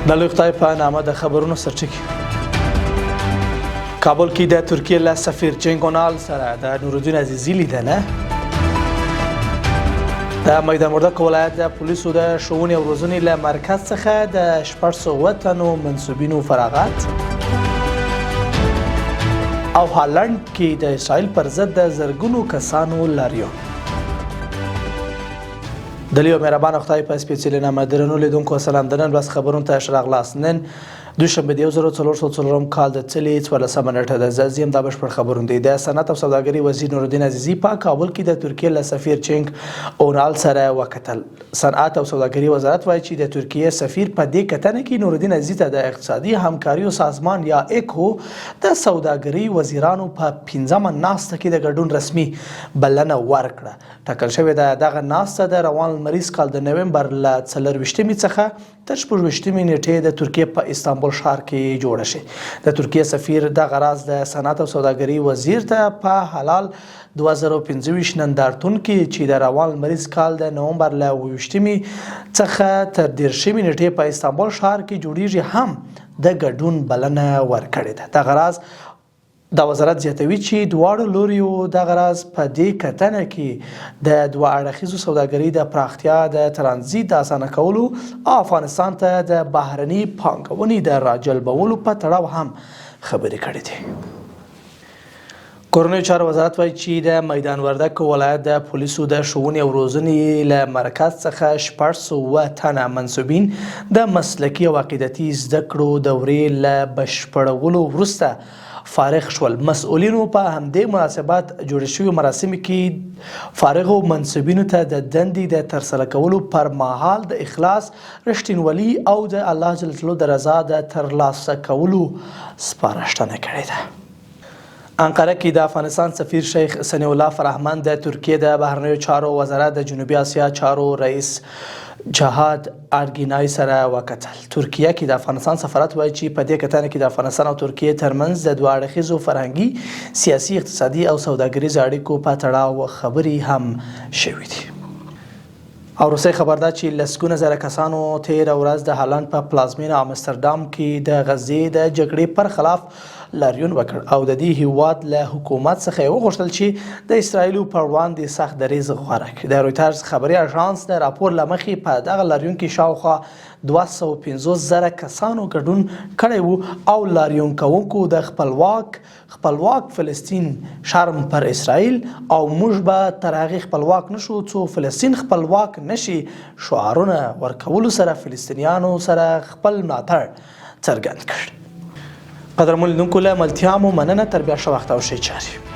د لوی خدای په نامه د خبرونو سرچینې کابل کې د ترکیه له سفیر چنګونال سره د نورالدین عزیزي لیدنه د میدان وردګ ولایت د پولیسو د ښوونې او روزنې له مرکز څخه د 600 تنو منصوبینو فراغت او هالند کې د اسرائیل پر ضد د زرګونو کسانو لاریون دلیو مهربان خدای په سپیڅلې نامه درنو لیدونکو سلام د نن بس خبرونو ته شراغلاس نن دوشنبه د 1404 کال د تلې 14 منټه د زازیم د بشپړ خبرونه دي د صنعت او سوداګري وزیر نورالدین عزیزي په کابل کې د ترکیه له سفیر چنګ اونال سره وکتل. صنعت او سوداګري وزارت وایي چې د ترکیه سفیر په دې کتنه کې نورالدین عزیزي ته د اقتصادي همکاري سازمان یا ایکو د سوداګري وزیرانو په 15مه ناسته کې د ګډون رسمي بلنه ورکړه. ټاکل شوې ده دغه ناسته د روان مریض کال د نومبر له 24 څخه تر 26 نیټې د ترکیه په استانبول ښار کې جوړه شي. د ترکیه سفیر د غراض د صنعت او سوداګري وزیر ته په حلال 2025 نندارتون کې چې د روان مریض کال د نومبر له 28 څخه تر 30 نیټې په استانبول ښار کې جوړیږي هم د ګډون بلنه ورکړې ده. د غراض د وزارت زیاتوي چې دواړو لوریو د غراض په دې کتنه کې د دوه اړخیزو سوداګرۍ د پراختیا د ترانزیت د اسانه کولو او افغانستان ته د بهرني پانګونې د راجلبولو په تړاو هم خبرې کړې دي. کورنیو چارو وزارت وایي چې د میدان وردګ ولایت د پولیسو د ښوونې او روزنې له مرکز څخه 600 تنه منصوبین د مسلکي او عقیدتي زده کړو دورې له بشپړولو وروسته فارغ شول. مسؤلینو په همدې مناسبت جوړ شوي مراسمو کې فارغو منصوبینو ته د دندې د ترسره کولو پر مهال د اخلاص، رښتینولي او د الله جل جلاله د رضا د ترلاسه کولو سپارښتنه کړې ده. انقره کې د افغانستان سفیر شیخ سنی الله فرهمند د ترکیه د بهرنیو چارو وزارت د جنوبي اسیا چارو رئیس جهاد ارګینای سره وکتل. ترکیه کې د افغانستان سفارت وایي چې په دې کتنه کې د افغانستان او ترکیه ترمنځ د دوه اړخیزو فرهنګي، سیاسي، اقتصادي او سوداګریزو اړیکو په تړاو خبرې هم شوې دي. او روسي خبر ده چې لسګونه زره کسانو تېره ورځ د هالند په پلازمینه امستردام کې د غزې د جګړې پر خلاف لاریون وکړ او د دې هیواد له حکومت څخه وغوښتل چې د اسرائیلو پر وړاندې سخت دریځ غوره کړي. د رویټرز خبري اژانس د راپور له مخې په دغه لاریون کې شاوخوا 250 زره کسانو ګډون کړی وو او لاریون کوونکو د خپلواک فلسطین شرم پر اسرائیل او موږ به تر هغې خپلواک نشو څو فلسطین خپلواک نشي شعارونه ورکولو سره فلسطینیانو سره خپل ملاتړ څرګند کړ. قدرمن لیدونکو له ملتیا مو مننه. تر بیا ښه وخت او ښې چارې.